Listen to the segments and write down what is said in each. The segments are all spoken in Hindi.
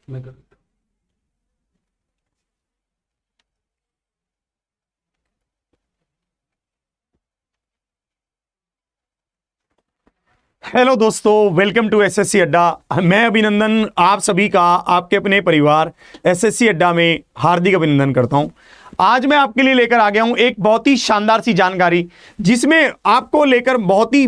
मैं कर देता हूं। हेलो दोस्तों, वेलकम टू एसएससी अड्डा। मैं अभिनंदन आप सभी का आपके अपने परिवार एसएससी अड्डा में हार्दिक अभिनंदन करता हूं। आज मैं आपके लिए लेकर आ गया हूं एक बहुत ही शानदार सी जानकारी, जिसमें आपको लेकर बहुत ही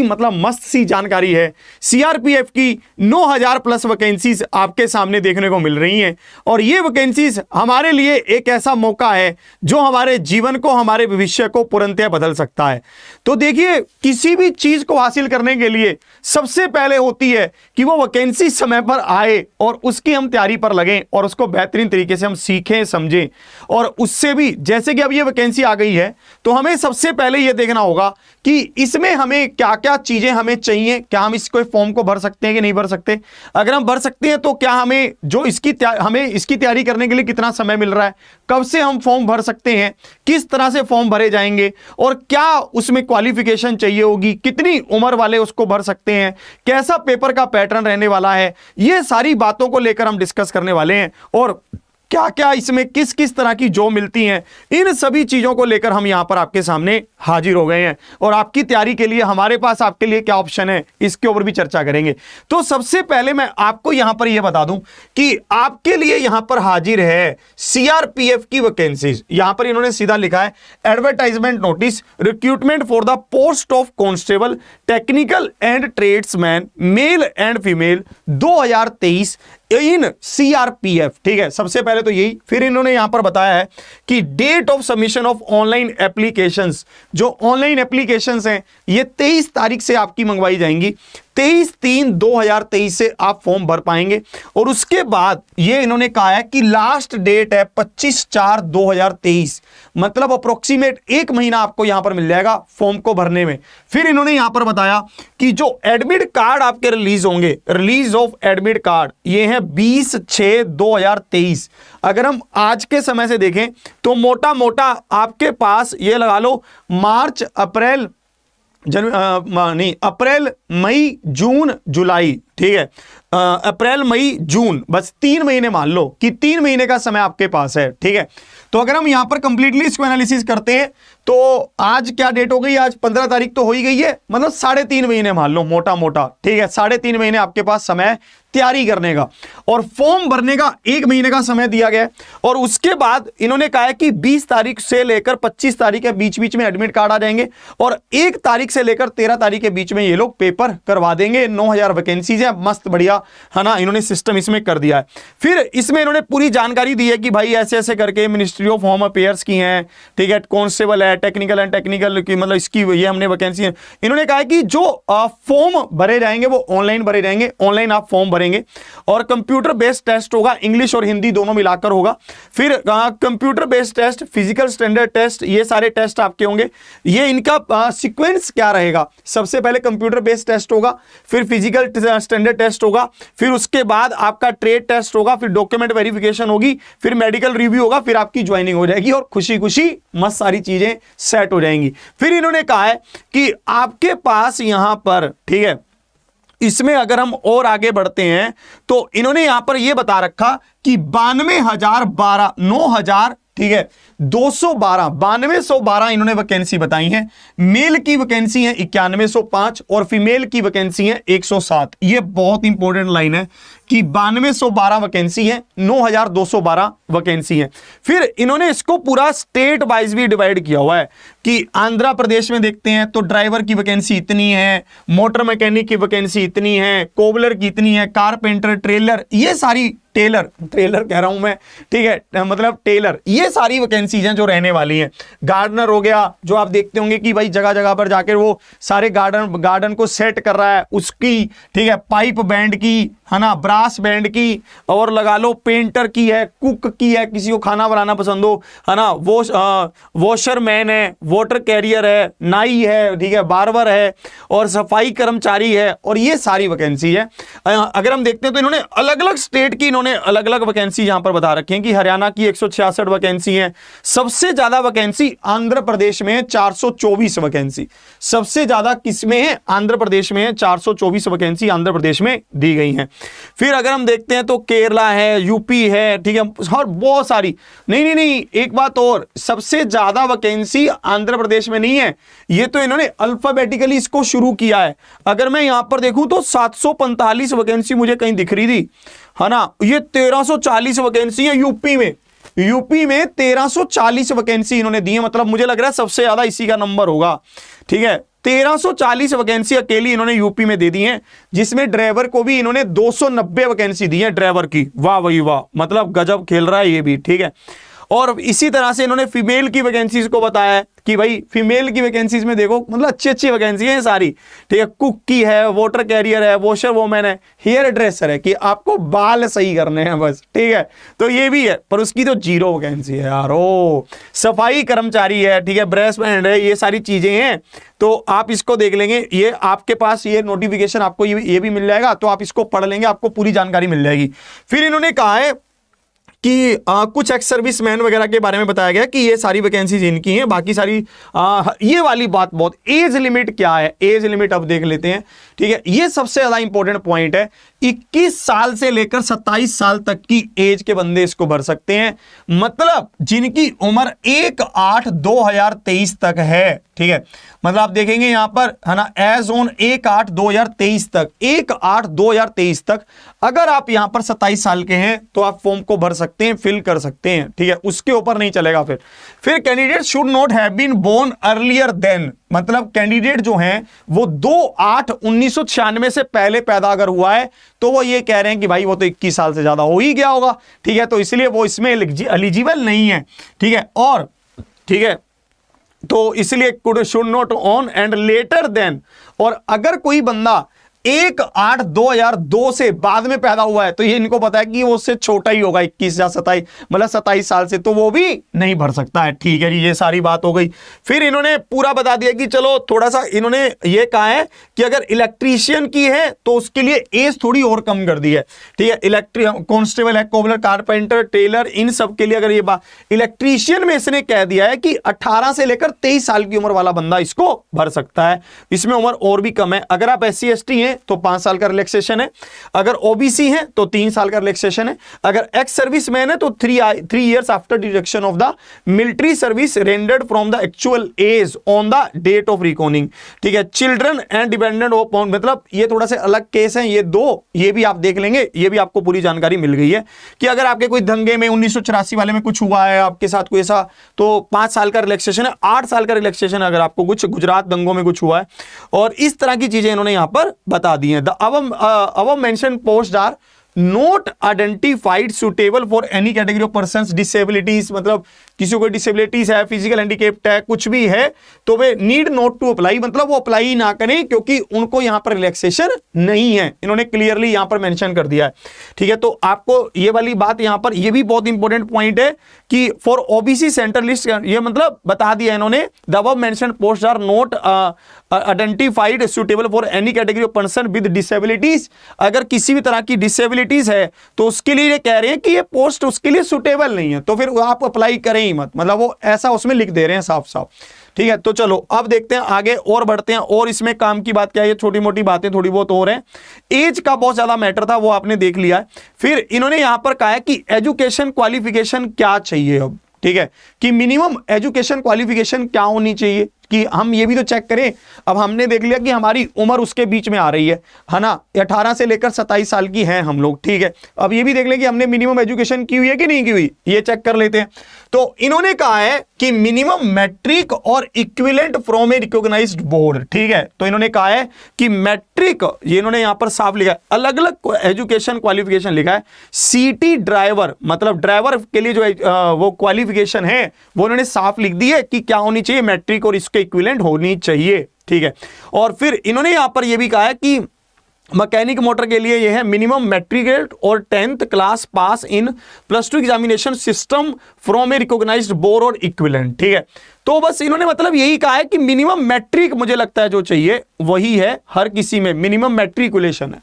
मतलब मस्त सी जानकारी है। सीआरपीएफ की 9000 प्लस वैकेंसीज आपके सामने देखने को मिल रही हैं, और ये वैकेंसीज हमारे लिए एक ऐसा मौका है जो हमारे जीवन को, हमारे भविष्य को पूर्णतः बदल सकता है। तो देखिए, किसी भी चीज को हासिल करने के लिए सबसे पहले होती है कि वो वैकेंसी समय पर आए और उसकी हम तैयारी पर लगें और उसको बेहतरीन तरीके से हम सीखें, समझें। और उससे भी, जैसे कि अब ये वैकेंसी आ गई है, तो हमें सबसे पहले ये देखना होगा कि इसमें हमें क्या क्या चीजें हमें चाहिए। क्या हम इसको फॉर्म को भर सकते हैं कि नहीं भर सकते? अगर हम भर सकते हैं तो क्या हमें हमें इसकी तैयारी करने के लिए कितना समय मिल रहा है, कब से हम फॉर्म भर सकते हैं, किस तरह से फॉर्म भरे जाएंगे, और क्या उसमें क्वालिफिकेशन चाहिए होगी, कितनी उम्र वाले उसको भर सकते हैं, कैसा पेपर का पैटर्न रहने वाला है, ये सारी बातों को लेकर हम डिस्कस करने वाले हैं। और क्या क्या इसमें किस किस तरह की जॉब मिलती हैं, इन सभी चीजों को लेकर हम यहां पर आपके सामने हाजिर हो गए हैं। और आपकी तैयारी के लिए हमारे पास आपके लिए क्या ऑप्शन है, इसके ऊपर भी चर्चा करेंगे। तो सबसे पहले मैं आपको यहां पर यह बता दूं कि आपके लिए यहां पर हाजिर है सीआरपीएफ की वैकेंसीज। यहां पर इन्होंने सीधा लिखा है, advertisement notice, recruitment for the post of constable, technical and tradesman, male and female, 2023 in CRPF. ठीक है, सबसे पहले तो यही। फिर इन्होंने यहां पर बताया है कि date of submission of online applications, जो ऑनलाइन एप्लीकेशंस हैं ये 23 तारीख से आपकी मंगवाई जाएंगी। 23/3/2023 से आप फॉर्म भर पाएंगे। और उसके बाद ये इन्होंने कहा है कि लास्ट डेट है 25/4/2023, मतलब अप्रोक्सीमेट 1 महीना आपको यहां पर मिल जाएगा फॉर्म को भरने में। फिर इन्होंने यहां पर बताया कि जो एडमिट कार्ड आपके रिलीज होंगे, रिलीज ऑफ एडमिट कार्ड, ये है 20/6/2023। अगर हम आज के समय से देखें तो मोटा मोटा आपके पास ये लगा लो मार्च, अप्रैल, अप्रैल, मई, जून, जुलाई। ठीक है, अप्रैल, मई, जून, बस 3 महीने मान लो कि 3 महीने का समय आपके पास है। ठीक है, तो अगर हम यहां पर कंप्लीटली इसको एनालिसिस करते हैं तो आज क्या डेट हो गई, आज 15 तारीख तो हो ही गई है, मतलब 3.5 महीने मान लो मोटा मोटा। ठीक है, 3.5 महीने आपके पास समय तैयारी करने का, और फॉर्म भरने का 1 महीने का समय दिया गया है। और उसके बाद इन्होंने कहा है कि 20 तारीख से लेकर 25 तारीख के बीच बीच में एडमिट कार्ड आ जाएंगे, और 1 तारीख से लेकर 13 तारीख के बीच में ये लोग पेपर करवा देंगे। 9000 वैकेंसीज है, मस्त बढ़िया है ना, इन्होंने सिस्टम इसमें कर दिया है। फिर इसमें इन्होंने पूरी जानकारी दी है कि भाई ऐसे ऐसे करके मिनिस्ट्री ऑफ होम अफेयर्स की हैं, ठीक है, कांस्टेबल है, टेक्निकल एंड टेक्निकल की, मतलब इसकी ये हमने वैकेंसी है। इन्होंने कहा है कि जो फॉर्म भरे जाएंगे वो ऑनलाइन भरे जाएंगे, ऑनलाइन आप फॉर्म भरेंगे, और कंप्यूटर बेस्ड टेस्ट होगा, इंग्लिश और हिंदी दोनों मिलाकर होगा। फिर computer based test, physical standard test, ये सारे टेस्ट आपके होंगे। ये इनका सीक्वेंस क्या रहेगा, सबसे पहले कंप्यूटर बेस्ड टेस्ट होगा, फिर फिजिकल स्टैंडर्ड टेस्ट होगा, फिर उसके बाद आपका ट्रेड टेस्ट होगा, फिर डॉक्यूमेंट वेरिफिकेशन होगी, फिर मेडिकल रिव्यू होगा, फिर आपकी ज्वाइनिंग हो जाएगी और खुशी खुशी मस्त सारी चीजें सेट हो जाएंगी। फिर इन्होंने कहा है कि आपके पास यहां पर, ठीक है, इसमें अगर हम और आगे बढ़ते हैं तो इन्होंने यहां पर यह बता रखा कि 92,012, 9,000, ठीक है, 212, 9212 इन्होंने वैकेंसी बताई है। मेल की वैकेंसी है 9105 और फीमेल की वैकेंसी है 107। ये बहुत इंपॉर्टेंट लाइन है कि 9212 वैकेंसी है, 9212 वैकेंसी है। फिर इन्होंने इसको पूरा स्टेट वाइज भी डिवाइड किया हुआ है कि आंध्र प्रदेश में देखते हैं तो ड्राइवर की वैकेंसी इतनी है, मोटर मैकेनिक की वैकेंसी इतनी है, कोबलर की इतनी है, कारपेंटर, ट्रेलर, ये सारी ट्रेलर कह रहा हूं मैं, ठीक है, मतलब टेलर, ये सारी वैकेंसीज हैं जो रहने वाली हैं। गार्डनर हो गया, जो आप देखते होंगे कि भाई जगह जगह पर जाकर वो सारे गार्डन को सेट कर रहा है, उसकी, ठीक है, पाइप बैंड की, है ना, ब्रास बैंड की, और लगा लो पेंटर की है, कुक की है, किसी को खाना बनाना पसंद हो, है ना, वो वॉशरमैन है, वाटर कैरियर है, नाई है, ठीक है, बार्बर है और सफाई कर्मचारी है, और ये सारी वैकेंसी है। अगर हम देखते हैं तो इन्होंने अलग अलग स्टेट की इन्होंने अलग अलग वैकेंसी यहां पर बता रखी है कि हरियाणा की 166 वैकेंसी है। सबसे ज्यादा वैकेंसी आंध्र प्रदेश में है, 424 वैकेंसी। सबसे ज्यादा किसमें है? आंध्र प्रदेश में है, 424 वैकेंसी आंध्र प्रदेश में दी गई हैं। फिर अगर हम देखते हैं तो केरला है, यूपी है, ठीक है, और बहुत सारी। नहीं, एक बात और, सबसे ज्यादा वैकेंसी आंध्र प्रदेश में नहीं है, ये तो इन्होंने अल्फाबेटिकली इसको शुरू किया है। अगर मैं यहां पर देखूं तो 745 वैकेंसी मुझे कहीं दिख रही थी, है ना। ये 1340 वैकेंसी है यूपी में। यूपी में 1340 वैकेंसी इन्होंने दी है, मतलब मुझे लग रहा है सबसे ज्यादा इसी का नंबर होगा, ठीक है। 1340 वैकेंसी अकेली इन्होंने यूपी में दे दी है, जिसमें ड्राइवर को भी इन्होंने 290 वैकेंसी दी है ड्राइवर की। वाह भाई वाह, मतलब गजब खेल रहा है ये भी, ठीक है। और इसी तरह से इन्होंने फीमेल की वैकेंसीज को बताया है कि भाई फीमेल की वैकेंसीज में देखो, मतलब अच्छी अच्छी वैकेंसी है सारी, ठीक है। कुक की है, वाटर कैरियर है, वॉशर वोमैन है, हेयर ड्रेसर है कि आपको बाल सही करने हैं बस, ठीक है, तो ये भी है, पर उसकी तो 0 वैकेंसी है यार। ओ, सफाई कर्मचारी है, ठीक है, ब्रेस्ट बैंड है, ये सारी चीजें हैं, तो आप इसको देख लेंगे। ये आपके पास ये नोटिफिकेशन आपको ये भी मिल जाएगा, तो आप इसको पढ़ लेंगे, आपको पूरी जानकारी मिल जाएगी। फिर इन्होंने कहा है कि कुछ एक्स सर्विस मैन वगैरह के बारे में बताया गया कि ये सारी वैकेंसीज इनकी हैं। बाकी सारी ये वाली बात बहुत, एज लिमिट क्या है, एज लिमिट अब देख लेते हैं, ठीक है। ये सबसे ज्यादा इंपॉर्टेंट पॉइंट है। 21 साल से लेकर 27 साल तक की एज के बंदे इसको भर सकते हैं, मतलब जिनकी उम्र 1/8/2023 तक है, ठीक है। मतलब आप देखेंगे यहां पर, है ना, एज ऑन 1/8/2023 तक, 1/8/2023 तक अगर आप यहां पर 27 साल के हैं तो आप फॉर्म को भर सकते हैं, फिल कर सकते हैं, ठीक है। उसके ऊपर नहीं चलेगा। फिर candidate should not have been born earlier than, मतलब कैंडिडेट जो हैं वो 2/8/1996 से पहले पैदा अगर हुआ है तो वो ये कह रहे हैं कि भाई वो तो 21 साल से ज्यादा हो ही गया होगा, ठीक है, तो इसलिए वो इसमें एलिजिबल नहीं है, ठीक है। और ठीक है, तो इसलिए could should not on and later than, और अगर कोई बंदा 1/8/2002 से बाद में पैदा हुआ है तो ये इनको पता है कि वो उससे छोटा ही होगा, 21 या 27, मतलब 27 साल से, तो वो भी नहीं भर सकता है, ठीक है जी। ये सारी बात हो गई। फिर इन्होंने पूरा बता दिया कि चलो थोड़ा सा इन्होंने ये कहा है कि अगर इलेक्ट्रीशियन की है तो उसके लिए एज थोड़ी और कम कर दी है, ठीक है। कांस्टेबल है, कोबलर, कारपेंटर, टेलर, इन सब के लिए अगर ये बात, इलेक्ट्रीशियन में इसने कह दिया है कि 18 से लेकर 23 साल की उम्र वाला बंदा इसको भर सकता है। इसमें उम्र और भी कम है। अगर आप SC/ST हैं तो 5 साल का रिलैक्सेशन है, अगर OBC है तो 3 साल का रिलैक्सेशन है, अगर एक्स सर्विस मैन है तो 3 years after deduction of the military service rendered from the actual age on the date of recording, ठीक है। चिल्ड्रन एंड डिपेंडेंट ऑफ, मतलब ये थोड़ा सा अलग केस है ये दो, ये भी आप देख लेंगे, ये भी आपको पूरी जानकारी मिल गई है कि अगर आपके कोई दंगे में 1984 वाले में कुछ हुआ है आपके साथ कोई ऐसा, तो 5 साल का रिलैक्सेशन है, 8 साल का रिलैक्सेशन अगर आपको कुछ गुजरात दंगों में कुछ हुआ है, और इस तरह की चीजें इन्होंने यहां पर बता दी हैं। The above mentioned posts are not identified suitable for any category of persons disabilities, मतलब किसी को डिसेबिलिटीज है, फिजिकल हैंडीकेप्ड है, कुछ भी है, तो वे नीड नॉट टू अप्लाई, मतलब वो अप्लाई ना करें क्योंकि उनको यहां पर रिलैक्सेशन नहीं है। इन्होंने क्लियरली यहां पर मेंशन कर दिया है, ठीक है। तो आपको ये वाली बात यहां पर, ये भी बहुत इंपॉर्टेंट पॉइंट है कि फॉर OBC सेंट्रल लिस्ट, ये मतलब बता दिया इन्होंने, the above mentioned post are not identified suitable for any category of person with disabilities. अगर किसी भी तरह की डिसेबिलिटीज है तो उसके लिए कह रहे हैं कि ये पोस्ट उसके लिए सुटेबल नहीं है, तो फिर आप अप्लाई करें ही मत, मतलब वो ऐसा उसमें लिख दे रहे हैं साफ साफ, ठीक है। तो चलो अब देखते हैं आगे और बढ़ते हैं, और इसमें काम की बात क्या है, ये छोटी मोटी बातें थोड़ी बहुत और हैं। एज का बहुत ज्यादा मैटर था, वो आपने देख लिया है। फिर इन्होंने यहां पर कहा है कि एजुकेशन क्वालिफिकेशन क्या चाहिए अब, ठीक है, कि मिनिमम एजुकेशन क्वालिफिकेशन क्या होनी चाहिए, कि हम ये भी तो चेक करें। अब हमने देख लिया कि हमारी उम्र उसके बीच में आ रही है ना, 18 से लेकर 27 साल की हैं हम लोग, ठीक है। अब ये भी देख लें कि हमने मिनिमम एजुकेशन की हुई है कि नहीं की हुई, ये चेक कर लेते हैं। तो इन्होंने कहा है कि मिनिमम मैट्रिक और equivalent from a recognised board, ठीक है। तो इन्होंने कहा है कि मैट्रिक, ये इन्होंने यहां पर साफ लिखा है, अलग अलग एजुकेशन क्वालिफिकेशन लिखा है। CT ड्राइवर, मतलब ड्राइवर के लिए जो वो क्वालिफिकेशन है वो इन्होंने साफ लिख दी है कि क्या होनी चाहिए, मैट्रिक और इसके इक्विवेलेंट होनी चाहिए, ठीक है। और फिर इन्होंने यहां पर यह भी कहा है कि मैकेनिक मोटर के लिए ये है मिनिमम मैट्रिक और 10th class pass in +2 examination system from a recognised board और इक्विवेलेंट। ठीक है, तो बस इन्होंने मतलब यही कहा है कि मिनिमम मैट्रिक मुझे लगता है जो चाहिए वही है हर किसी में, मिनिमम मैट्रिकुलेशन है।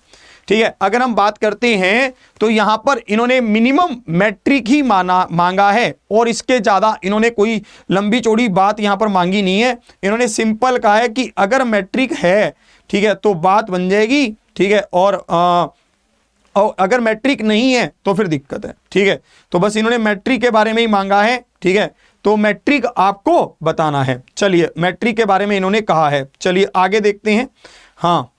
ठीक है, अगर हम बात करते हैं तो यहां पर इन्होंने मिनिमम मैट्रिक ही मांगा है और इसके ज्यादा इन्होंने कोई लंबी चौड़ी बात यहां पर मांगी नहीं है। इन्होंने सिंपल कहा है कि अगर मैट्रिक है, ठीक है, तो बात बन जाएगी। ठीक है, और अगर मैट्रिक नहीं है तो फिर दिक्कत है। ठीक है, तो बस इन्होंने मैट्रिक के बारे में ही मांगा है। ठीक है, तो मैट्रिक आपको बताना है। चलिए, मैट्रिक के बारे में इन्होंने कहा है। चलिए आगे देखते हैं। हाँ,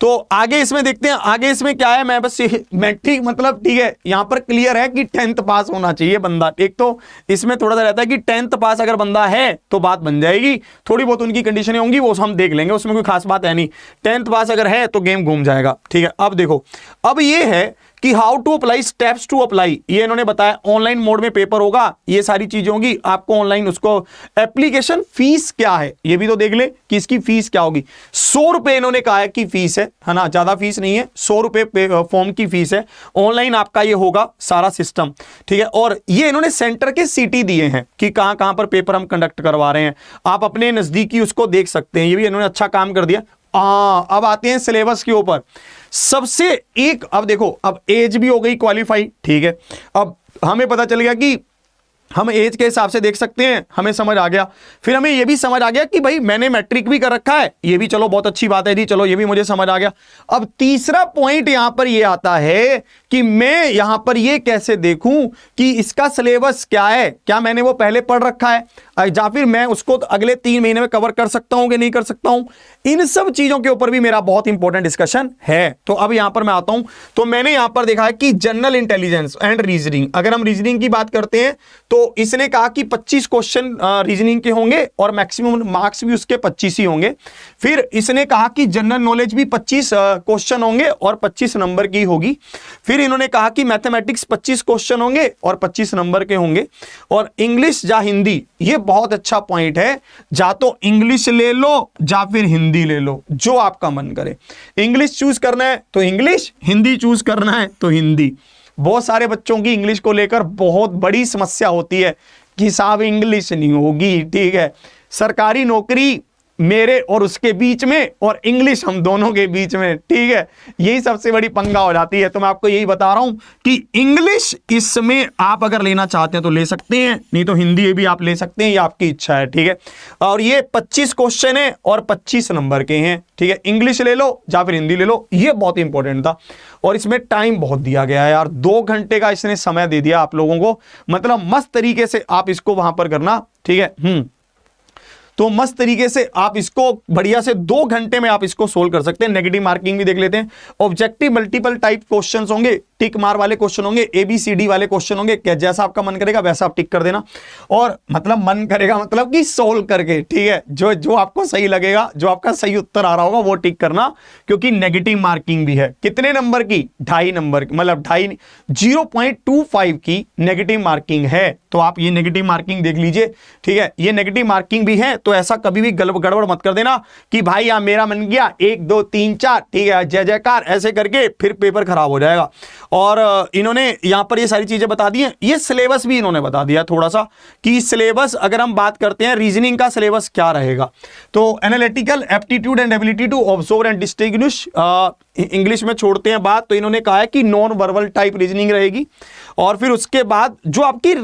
तो आगे इसमें देखते हैं, आगे इसमें क्या है। मैं बस मैट्रिक मतलब ठीक है, यहां पर क्लियर है कि 10th पास होना चाहिए बंदा। एक तो इसमें थोड़ा सा रहता है कि 10th पास अगर बंदा है तो बात बन जाएगी, थोड़ी बहुत उनकी कंडीशनें होंगी वो हम देख लेंगे, उसमें कोई खास बात है नहीं। 10th पास अगर है तो गेम घूम जाएगा। ठीक है, अब देखो, अब ये है कि how to apply, steps to apply, ये इन्होंने बताया। ऑनलाइन मोड में पेपर होगा, ये सारी चीजें होंगी आपको ऑनलाइन। उसको एप्लीकेशन फीस क्या है ये भी तो देख ले कि इसकी फीस क्या होगी। 100 रुपए इन्होंने कहा है कि फीस है ना, ज्यादा फीस नहीं है, 100 रुपए फॉर्म की फीस है। ऑनलाइन आपका ये होगा सारा सिस्टम। ठीक है, और ये इन्होंने सेंटर के सिटी दिए हैं कि कहां कहां पर पेपर हम कंडक्ट करवा रहे हैं, आप अपने नजदीकी उसको देख सकते हैं। ये भी इन्होंने अच्छा काम कर दिया। अब आते हैं सिलेबस के ऊपर। सबसे एक, अब देखो, अब एज भी हो गई क्वालिफाई। ठीक है, अब हमें पता चल गया कि हम एज के हिसाब से देख सकते हैं, हमें समझ आ गया। फिर हमें यह भी समझ आ गया कि भाई मैंने मैट्रिक भी कर रखा है, ये भी चलो बहुत अच्छी बात है जी, चलो ये भी मुझे समझ आ गया। अब तीसरा पॉइंट यहां पर यह आता है कि मैं यहां पर यह कैसे देखूं कि इसका सिलेबस क्या है, क्या मैंने वो पहले पढ़ रखा है या फिर मैं उसको अगले 3 महीने में कवर कर सकता हूं कि नहीं कर सकता हूं। इन सब चीजों के ऊपर भी मेरा बहुत इंपॉर्टेंट डिस्कशन है। तो अब यहां पर मैं आता हूं, तो मैंने यहां पर देखा है कि जनरल इंटेलिजेंस एंड रीजनिंग, अगर हम रीजनिंग की बात करते हैं तो इसने कहा कि 25 क्वेश्चन रीजनिंग के होंगे और मैक्सिमम मार्क्स भी उसके 25 ही होंगे। फिर इसने कहा कि जनरल नॉलेज भी 25 क्वेश्चन होंगे और 25 नंबर की होगी। फिर इन्होंने कहा कि मैथमेटिक्स 25 क्वेश्चन होंगे और 25 नंबर के होंगे। और इंग्लिश या हिंदी, ये बहुत अच्छा पॉइंट है, जा तो इंग्लिश ले लो या फिर हिंदी ले लो, जो आपका मन करे। इंग्लिश चूज करना है तो इंग्लिश, हिंदी चूज करना है तो हिंदी। बहुत सारे बच्चों की इंग्लिश को लेकर बहुत बड़ी समस्या होती है कि साहब इंग्लिश नहीं होगी। ठीक है, सरकारी नौकरी मेरे और उसके बीच में और इंग्लिश हम दोनों के बीच में। ठीक है, यही सबसे बड़ी पंगा हो जाती है। तो मैं आपको यही बता रहा हूं कि इंग्लिश इसमें आप अगर लेना चाहते हैं तो ले सकते हैं, नहीं तो हिंदी भी आप ले सकते हैं, ये आपकी इच्छा है। ठीक है, और ये 25 क्वेश्चन है और 25 नंबर के हैं। ठीक है, इंग्लिश ले लो या फिर हिंदी ले लो, ये बहुत इंपॉर्टेंट था। और इसमें टाइम बहुत दिया गया है यार, 2 घंटे का इसने समय दे दिया आप लोगों को, मतलब मस्त तरीके से आप इसको वहां पर करना। ठीक है, तो मस्त तरीके से आप इसको बढ़िया से 2 घंटे में आप इसको सोल्व कर सकते हैं। नेगेटिव मार्किंग भी देख लेते हैं। ऑब्जेक्टिव मल्टीपल टाइप क्वेश्चंस होंगे, टिक मार वाले क्वेश्चन होंगे, ABCD वाले क्वेश्चन होंगे। क्या जैसा आपका मन करेगा वैसा आप टिक कर देना, और मतलब मन करेगा मतलब कि सोल्व करके। ठीक है, जो आपको सही लगेगा, जो आपका सही उत्तर आ रहा होगा वो टिक करना, क्योंकि नेगेटिव मार्किंग भी है। कितने नंबर की? 2.5 नंबर की, मतलब 0.25 की नेगेटिव मार्किंग है। तो आप ये नेगेटिव मार्किंग देख लीजिए। ठीक है, ये नेगेटिव मार्किंग भी है, तो ऐसा कभी भी गड़बड़ मत कर देना कि भाई यार मेरा मन गया 1 2 3 4, ठीक है, जय जयकार ऐसे करके फिर पेपर खराब हो जाएगा। और इन्होंने यहां पर ये सारी चीजें बता दी हैं। ये सिलेबस भी इन्होंने बता दिया थोड़ा सा कि सिलेबस, अगर हम बात करते हैं रीजनिंग का सिलेबस क्या रहेगा, तो analytical aptitude and ability to observe and distinguish, English में छोड़ते हैं बात, तो इन्होंने कहा है कि नॉन वर्बल टाइप रीजनिंग रहेगी। और फिर उसके बाद जो आपकी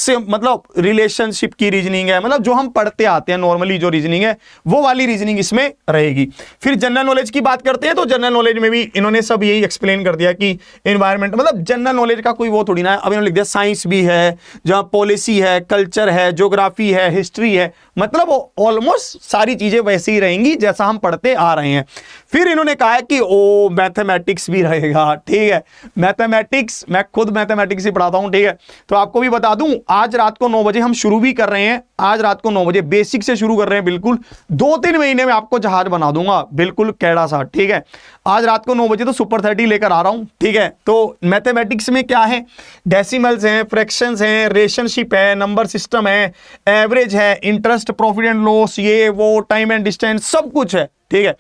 मतलब रिलेशनशिप की रीजनिंग है, मतलब जो हम पढ़ते आते हैं नॉर्मली जो रीजनिंग है, वो वाली रीजनिंग इसमें रहेगी। फिर जनरल नॉलेज की बात करते हैं, तो जनरल नॉलेज में भी इन्होंने सब यही एक्सप्लेन कर दिया कि एनवायरनमेंट, मतलब जनरल नॉलेज का कोई वो थोड़ी ना है। अब इन्होंने लिख दिया साइंस भी है, जहां पॉलिसी है, कल्चर है, ज्योग्राफी है, हिस्ट्री है, मतलब ऑलमोस्ट सारी चीजें वैसे ही रहेंगी जैसा हम पढ़ते आ रहे हैं। फिर इन्होंने कहा है कि ओ मैथमेटिक्स भी रहेगा। ठीक है, मैथमेटिक्स मैं खुद मैथमेटिक्स ही पढ़ाता हूं। ठीक है, तो आपको भी बता दूं, आज रात को 9 बजे हम शुरू भी कर रहे हैं। आज रात को 9 बजे बेसिक से शुरू कर रहे हैं। बिल्कुल 2-3 महीने में आपको जहाज बना दूंगा, बिल्कुल कैड़ा सा। ठीक है, आज रात को 9 बजे तो सुपर 30 लेकर आ रहा हूं। ठीक है, तो मैथमेटिक्स में क्या है, डेसिमल्स हैं, फ्रैक्शंस हैं, रिलेशनशिप है, नंबर सिस्टम है, एवरेज है, इंटरेस्ट, प्रॉफिट एंड लॉस, ये वो, टाइम एंड डिस्टेंस, सब कुछ है। ठीक है,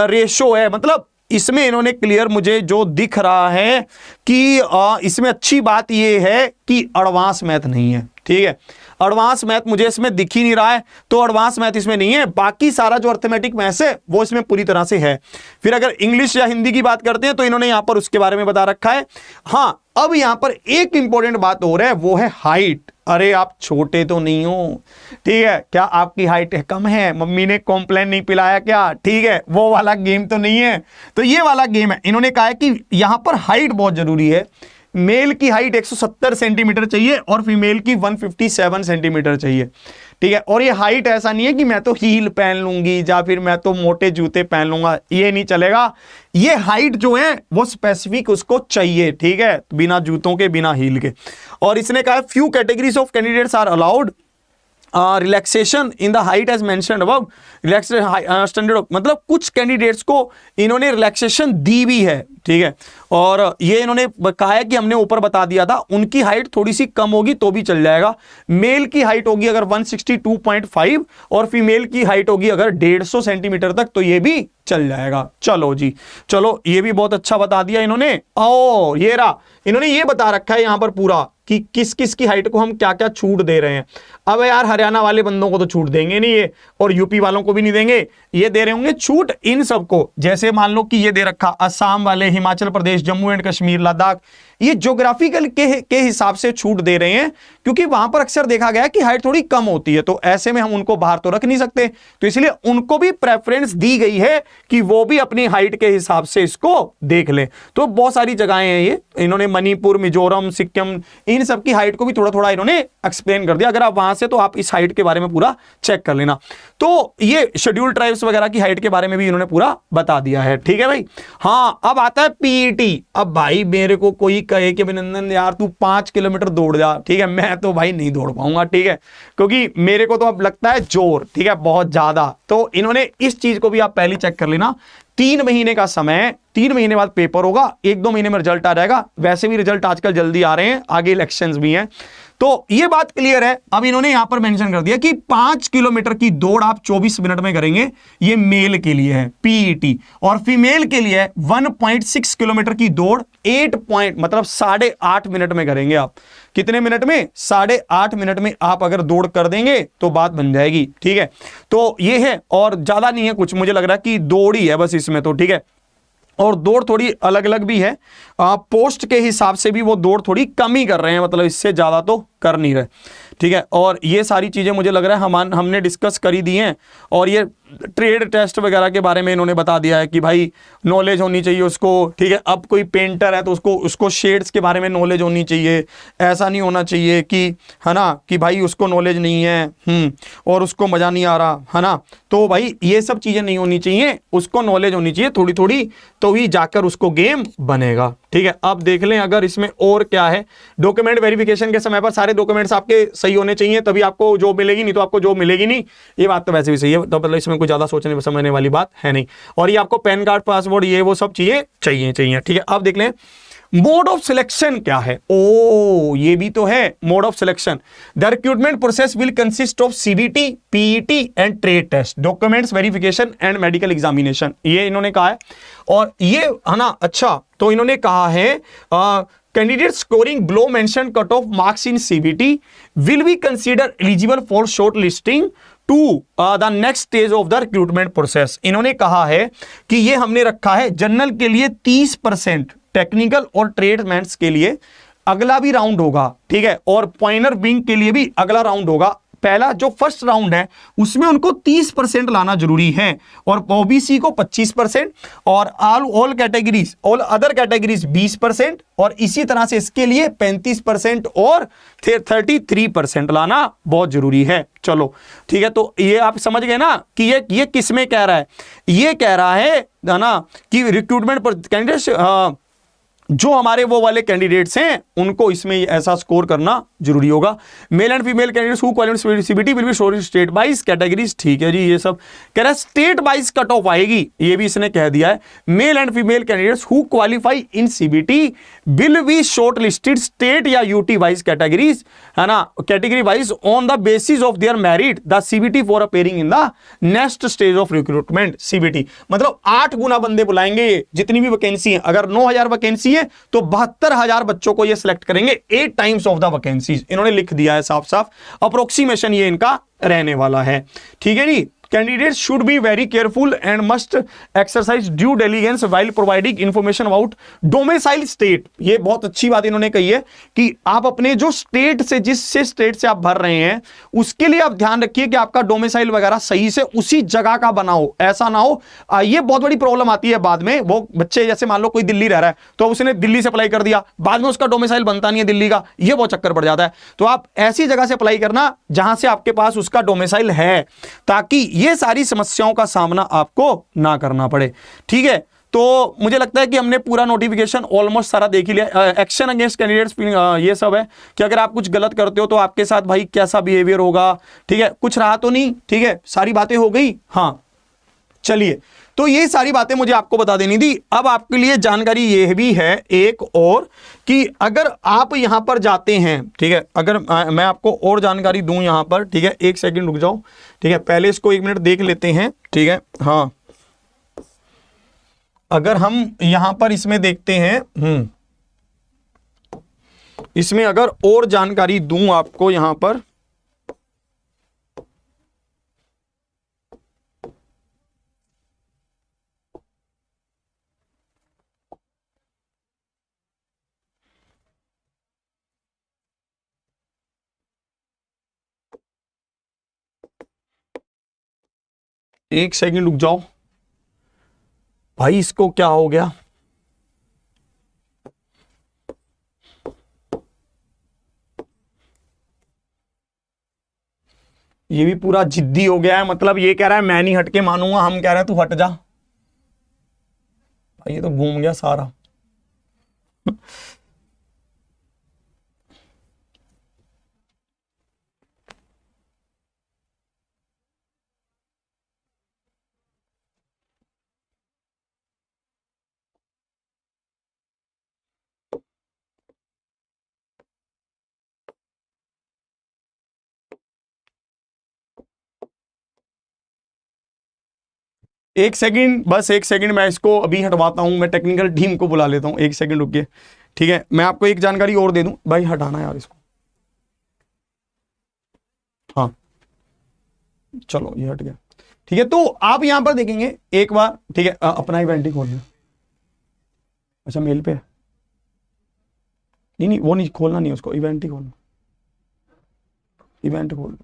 रेशो है, मतलब इसमें इन्होंने क्लियर मुझे जो दिख रहा है कि इसमें अच्छी बात ये है कि एडवांस मैथ नहीं है, ठीक है। एडवांस मैथ मुझे इसमें दिख ही नहीं रहा है, तो एडवांस मैथ इसमें नहीं है। बाकी सारा जो अर्थमेटिक मैथ्स है वो इसमें पूरी तरह से है। फिर अगर इंग्लिश या हिंदी की बात करते हैं तो इन्होंने यहां पर उसके बारे में बता रखा है। हाँ, अब यहां पर एक इंपॉर्टेंट बात हो रहा है, वो है हाइट। अरे आप छोटे तो नहीं हो, ठीक है, क्या आपकी हाइट कम है, मम्मी ने कॉम्प्लेन नहीं पिलाया क्या, ठीक है, वो वाला गेम तो नहीं है। तो ये वाला गेम है। इन्होंने कहा है कि यहां पर हाइट बहुत जरूरी है। मेल की हाइट 170 सेंटीमीटर चाहिए और फीमेल की 157 सेंटीमीटर चाहिए, ठीक है। और ये हाइट ऐसा नहीं है कि मैं तो हील पहन लूंगी या फिर मैं तो मोटे जूते पहन लूंगा, ये नहीं चलेगा। ये हाइट जो है वो स्पेसिफिक उसको चाहिए, ठीक है, बिना जूतों के, बिना हील के। और इसने कहा few categories of candidates are allowed relaxation in the height age mentioned above. Relaxation standard, मतलब कुछ कैंडिडेट्स को इन्होंने रिलैक्सेशन दी भी है, ठीक है। और ये इन्होंने कहा है कि हमने ऊपर बता दिया था, उनकी हाइट थोड़ी सी कम होगी तो भी चल जाएगा। मेल की हाइट होगी अगर 162.5 और फीमेल की हाइट होगी अगर 150 सेंटीमीटर तक, तो ये भी चल जाएगा। चलो जी, चलो, ये भी बहुत अच्छा बता दिया इन्होंने। ओ ये रहा, इन्होंने ये बता रखा है यहां पर पूरा कि किस किस की हाइट को हम क्या क्या छूट दे रहे हैं। अब यार हरियाणा वाले बंदों को तो छूट देंगे नहीं ये, और यूपी वालों को भी नहीं देंगे, ये दे रहे होंगे छूट इन सबको। जैसे मान लो कि ये दे रखा असम वाले, हिमाचल प्रदेश, जम्मू एंड कश्मीर, लद्दाख, ये ज्योग्राफिकल के हिसाब से छूट दे रहे हैं, क्योंकि वहां पर अक्सर देखा गया है कि हाइट थोड़ी कम होती है, तो ऐसे में हम उनको बाहर तो रख नहीं सकते, तो इसलिए उनको भी प्रेफरेंस दी गई है कि वो भी अपनी हाइट के हिसाब से इसको देख लें। तो बहुत सारी जगहें हैं ये, इन्होंने मणिपुर, मिजोरम, सिक्किम, इन सब की हाइट को भी थोड़ा थोड़ा इन्होंने एक्सप्लेन कर दिया। अगर आप वहां से, तो आप इस हाइट के बारे में पूरा चेक कर लेना। तो ये शेड्यूल ट्राइब्स वगैरह की हाइट के बारे में भी इन्होंने पूरा बता दिया है, ठीक है भाई। हाँ, अब आता है पीईटी। अब भाई मेरे को कोई कहे कि अभिनंदन यार तू 5 किलोमीटर दौड़ जा, ठीक है, मैं तो भाई नहीं दौड़ पाऊंगा, ठीक है, क्योंकि मेरे को तो अब लगता है जोर, ठीक है, बहुत ज्यादा। तो इन्होंने इस चीज को भी आप पहले चेक कर लेना। 3 महीने का समय, 3 महीने बाद पेपर होगा, 1-2 महीने में रिजल्ट आ जाएगा। वैसे भी रिजल्ट आजकल जल्दी आ रहे हैं, आगे इलेक्शंस भी हैं, तो ये बात क्लियर है। अब इन्होंने यहां पर मेंशन कर दिया कि 5 किलोमीटर की दौड़ आप 24 मिनट में करेंगे, ये मेल के लिए है पीईटी, और फीमेल के लिए 1.6 किलोमीटर की दौड़ मतलब 8.5 मिनट में करेंगे आप। कितने मिनट में? 8.5 मिनट में आप अगर दौड़ कर देंगे तो बात बन जाएगी, ठीक है। तो ये है, और ज्यादा नहीं है कुछ, मुझे लग रहा है कि दौड़ ही है बस इसमें, तो ठीक है। और दौड़ थोड़ी अलग अलग भी है, पोस्ट के हिसाब से भी वो दौड़ थोड़ी कम ही कर रहे हैं, मतलब इससे ज्यादा तो कर नहीं रहे, ठीक है। और ये सारी चीजें मुझे लग रहा है हमने डिस्कस करी दी हैं। और ये ट्रेड टेस्ट वगैरह के बारे में इन्होंने बता दिया है कि भाई नॉलेज होनी चाहिए उसको, ठीक है। अब कोई पेंटर है तो उसको शेड्स के बारे में नॉलेज होनी चाहिए, ऐसा नहीं होना चाहिए कि, है ना, कि भाई उसको नॉलेज नहीं है और उसको मजा नहीं आ रहा, है ना। तो भाई ये सब चीजें नहीं होनी चाहिए, उसको नॉलेज होनी चाहिए थोड़ी थोड़ी, तो ही जाकर उसको गेम बनेगा, ठीक है। अब देख लें अगर इसमें और क्या है। डॉक्यूमेंट वेरिफिकेशन के समय पर सारे डॉक्यूमेंट्स आपके सही होने चाहिए, तभी आपको जॉब मिलेगी, नहीं तो आपको जॉब मिलेगी नहीं। ये बात तो वैसे भी सही है, तो मतलब इसमें कोई ज्यादा सोचने समझने वाली बात है नहीं। और ये आपको पैन कार्ड, पासपोर्ट, ये वो सब चीजें चाहिए, ठीक है। अब देख लें मोड ऑफ सिलेक्शन क्या है। ओ ये भी तो है mode of selection. The recruitment process will consist of CBT, PET and trade test, documents verification and medical examination, ये इन्होंने कहा है। और ये है ना, अच्छा, तो इन्होंने कहा है candidate scoring below mention cut off marks in CBT will be consider eligible for short listing to the next stage of the recruitment process. इन्होंने कहा है कि ये हमने रखा है जनरल के लिए 30%, टेक्निकल और ट्रेडमैन्स के लिए अगला भी राउंड होगा, ठीक है, और पॉइनर विंग के लिए भी अगला राउंड होगा। पहला जो फर्स्ट राउंड है उसमें उनको 30% लाना जरूरी है, और ओबीसी को 25%, और all categories, all other categories 20%, और इसी तरह से इसके लिए 35% और 33% लाना बहुत जरूरी है। चलो ठीक है, तो ये आप समझ गए ना कि ये किस में कह रहा है। ये कह रहा है ना कि रिक्रूटमेंट पर कैंडिडेट जो हमारे वो वाले कैंडिडेट्स हैं उनको इसमें ऐसा स्कोर करना जरूरी होगा। Male and female candidates who qualify CBT will B शोर स्टेट वाइज कैटेगरीज, ठीक है जी, ये सब कह रहा है स्टेट वाइज कट ऑफ आएगी, ये भी इसने कह दिया है। Male and female candidates who qualify in CBT will B short listed state या यूटी वाइज कैटेगरीज, है ना, category wise on the basis of their merit the CBT for appearing in the next stage of recruitment. CBT मतलब 8 गुना बंदे बुलाएंगे, जितनी भी वैकेंसी है, अगर 9000 वैकेंसी है तो 72,000 बच्चों को ये सिलेक्ट करेंगे 8 टाइम्स ऑफ द वैकेंसीज, इन्होंने लिख दिया है साफ साफ, अप्रोक्सीमेशन ये इनका रहने वाला है, ठीक है जी। Candidates should be very careful and must exercise due diligence while providing information about domicile state. ये बहुत अच्छी बात इन्होंने कही है कि आप अपने जो स्टेट से, जिस स्टेट से आप भर रहे हैं उसके लिए आप ध्यान रखिए कि आपका डोमिसाइल वगैरह सही से उसी जगह का बना हो, ऐसा ना हो। ये बहुत बड़ी प्रॉब्लम आती है बाद में, वो बच्चे जैसे मान लो कोई दिल्ली रह रहा है तो उसने दिल्ली से अप्लाई कर दिया, बाद में उसका डोमिसाइल बनता नहीं है दिल्ली का, ये बहुत चक्कर पड़ जाता है। तो आप ऐसी जगह से अप्लाई करना जहां से आपके पास उसका डोमिसाइल है, ताकि ये सारी समस्याओं का सामना आपको ना करना पड़े, ठीक है। तो मुझे लगता है कि हमने पूरा नोटिफिकेशन ऑलमोस्ट सारा देख ही लिया। एक्शन अगेंस्ट कैंडिडेट्स ये सब है कि अगर आप कुछ गलत करते हो तो आपके साथ भाई कैसा बिहेवियर होगा, ठीक है, कुछ रहा तो नहीं, ठीक है, सारी बातें हो गई। हाँ चलिए, तो ये सारी बातें मुझे आपको बता देनी थी। अब आपके लिए जानकारी ये भी है एक और कि अगर आप यहां पर जाते हैं, ठीक है, अगर मैं आपको और जानकारी दूं यहां पर, ठीक है, एक सेकंड रुक जाओ, ठीक है, पहले इसको 1 मिनट देख लेते हैं, ठीक है। हाँ, अगर हम यहां पर इसमें देखते हैं, इसमें अगर और जानकारी दूं आपको यहां पर, एक सेकंड रुक जाओ भाई, इसको क्या हो गया, ये भी पूरा जिद्दी हो गया है, मतलब ये कह रहा है मैं नहीं हट के मानूंगा, हम कह रहे हैं तू हट जा भाई, ये तो घूम गया सारा। एक सेकंड, बस एक सेकंड, मैं इसको अभी हटवाता हूं, मैं टेक्निकल टीम को बुला लेता हूं, एक सेकंड रुकिए, ठीक है। मैं आपको एक जानकारी और दे दूं भाई, हटाना यार इसको, हाँ चलो ये हट गया, ठीक है। तो आप यहां पर देखेंगे एक बार, ठीक है, अपना इवेंट ही खोल लें, अच्छा मेल पे, नहीं वो नहीं खोलना, नहीं उसको, इवेंट ही खोलना, इवेंट खोल।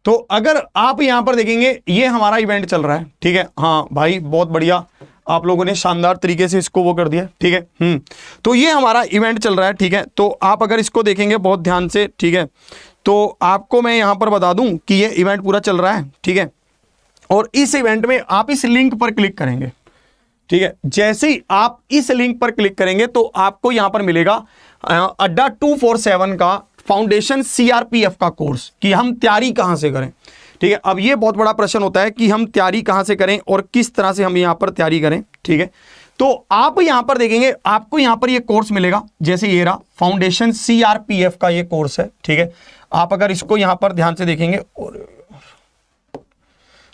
तो अगर आप यहां पर देखेंगे ये हमारा इवेंट चल रहा है, ठीक है, हाँ भाई बहुत बढ़िया, आप लोगों ने शानदार तरीके से इसको वो कर दिया, ठीक है। तो ये हमारा इवेंट चल रहा है, ठीक है। तो आप अगर इसको देखेंगे बहुत ध्यान से, ठीक है, तो आपको मैं यहां पर बता दूं कि ये इवेंट पूरा चल रहा है, ठीक है। और इस इवेंट में आप इस लिंक पर क्लिक करेंगे, ठीक है, जैसे ही आप इस लिंक पर क्लिक करेंगे तो आपको यहां पर मिलेगा अड्डा 247 का फाउंडेशन सीआरपीएफ का कोर्स, कि हम तैयारी कहां से करें, ठीक है। अब ये बहुत बड़ा प्रश्न होता है कि हम तैयारी कहां से करें और किस तरह से हम यहां पर तैयारी करें, ठीक है। तो आप यहां पर देखेंगे, आपको यहां पर ये कोर्स मिलेगा, जैसे ये रहा फाउंडेशन सीआरपीएफ का ये कोर्स है, ठीक है। आप अगर इसको यहां पर ध्यान से देखेंगे, और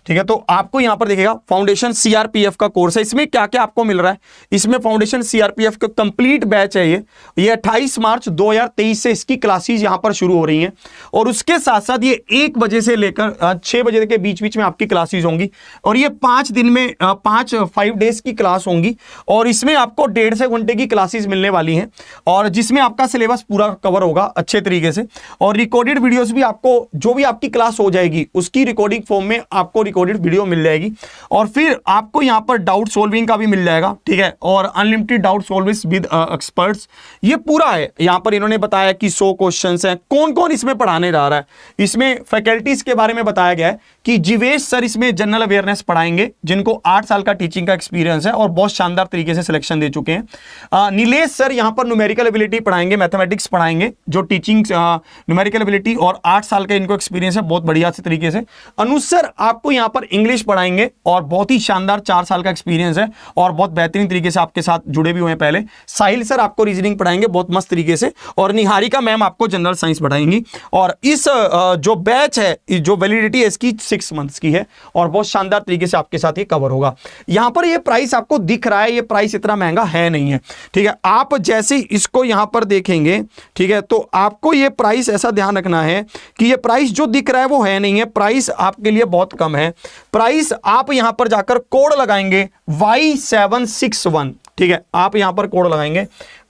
ठीक है, तो आपको यहां पर देखिएगा फाउंडेशन सीआरपीएफ का कोर्स है। इसमें क्या क्या आपको मिल रहा है, इसमें फाउंडेशन सीआरपीएफ का कंप्लीट बैच है, ये 28 मार्च 2023 से इसकी क्लासेस यहां पर शुरू हो रही हैं, और उसके साथ साथ ये 1 बजे से लेकर 6 बजे के बीच बीच में आपकी क्लासेस होंगी, और ये 5 दिन में 5 डेज की क्लास होंगी, और इसमें आपको 1.5 घंटे की क्लासेस मिलने वाली हैं, और जिसमें आपका सिलेबस पूरा कवर होगा अच्छे तरीके से, और रिकॉर्डेड वीडियोस भी आपको, जो भी आपकी क्लास हो जाएगी उसकी रिकॉर्डिंग फॉर्म में आपको रिकॉर्डेड वीडियो मिल जाएगी। और फिर आपको यहाँ पर डाउट सॉल्विंग का भी मिल जाएगा, ठीक है, और unlimited doubt solving with experts, ये पूरा है। यहाँ पर इन्होंने बताया कि 100 क्वेश्चंस हैं। कौन कौन इसमें पढ़ाने जा रहा है, इसमें फैकल्टीज के बारे में बताया गया है कि जीवेश सर इसमें जनरल अवेयरनेस पढ़ाएंगे, जिनको 8 साल का टीचिंग का एक्सपीरियंस है और बहुत शानदार तरीके से सिलेक्शन दे चुके हैं। नीलेश सर यहाँ पर न्यूमेरिकल एबिलिटी पढ़ाएंगे, मैथमेटिक्स पढ़ाएंगे, जो टीचिंग न्यूमेरिकल एबिलिटी और 8 साल का इनको एक्सपीरियंस है बहुत बढ़िया से तरीके से। अनुज सर आपको यहाँ पर इंग्लिश पढ़ाएंगे और बहुत ही शानदार 4 साल का एक्सपीरियंस है और बहुत बेहतरीन तरीके से आपके साथ जुड़े भी हुए हैं पहले। साहिल सर आपको रीजनिंग पढ़ाएंगे बहुत मस्त तरीके से, और निहारिका मैम आपको जनरल साइंस पढ़ाएंगी। और इस जो बैच है, जो वैलिडिटी है इसकी 6 मंथ्स की है और बहुत शानदार तरीके से आपके साथ ये कवर होगा। यहां पर ये प्राइस आपको दिख रहा है, ये प्राइस इतना महंगा है नहीं है, ठीक है। आप जैसे इसको यहां पर देखेंगे, ठीक है, तो आपको ये प्राइस ऐसा ध्यान रखना है कि ये प्राइस जो दिख रहा है वो है नहीं है, प्राइस आपके लिए बहुत कम है। प्राइस आप यहां पर जाकर कोड लगाएंगे Y761, ठीक है, आप यहां पर कोड लगाएंगे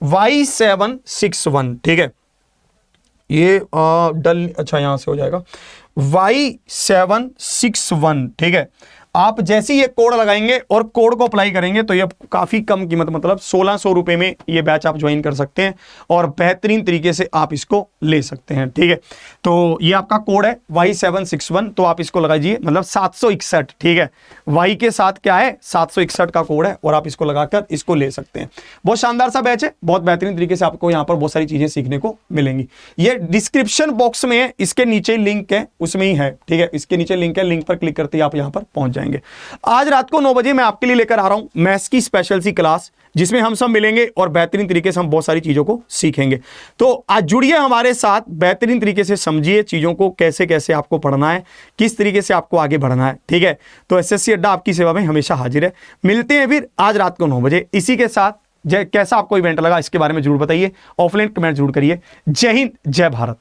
Y761, ठीक है, ये अच्छा यहां से हो जाएगा Y761, ठीक है। आप जैसे ही ये कोड लगाएंगे और कोड को अप्लाई करेंगे तो ये काफ़ी कम कीमत, मतलब 1600 रुपये में ये बैच आप ज्वाइन कर सकते हैं और बेहतरीन तरीके से आप इसको ले सकते हैं, ठीक है। तो ये आपका कोड है Y761, तो आप इसको लगाइए, मतलब 761, ठीक है, Y के साथ क्या है 761 का कोड है और आप इसको लगाकर इसको ले सकते हैं। बहुत शानदार सा बैच है, बहुत बेहतरीन तरीके से आपको यहाँ पर बहुत सारी चीज़ें सीखने को मिलेंगी। ये डिस्क्रिप्शन बॉक्स में है, इसके नीचे लिंक है, उसमें ही है, ठीक है, इसके नीचे लिंक है, लिंक पर क्लिक करते ही आप यहाँ पर पहुंच जाएंगे। आज रात को 9 बजे मैं आपके लिए लेकर आ रहा हूं मैथ्स की स्पेशल सी क्लास, जिसमें हम सब मिलेंगे और बेहतरीन तरीके से हम बहुत सारी चीजों को सीखेंगे। तो आज जुड़िए हमारे साथ, बेहतरीन तरीके से समझिए चीजों को, कैसे कैसे आपको पढ़ना है, किस तरीके से आपको आगे बढ़ना है, ठीक है। तो एसएससी अड्डा आपकी सेवा में हमेशा हाजिर है। मिलते हैं फिर आज रात को 9 बजे। इसी के साथ कैसा आपको इवेंट लगा इसके बारे में जरूर बताइए, ऑफलाइन कमेंट जरूर करिए। जय हिंद, जय भारत।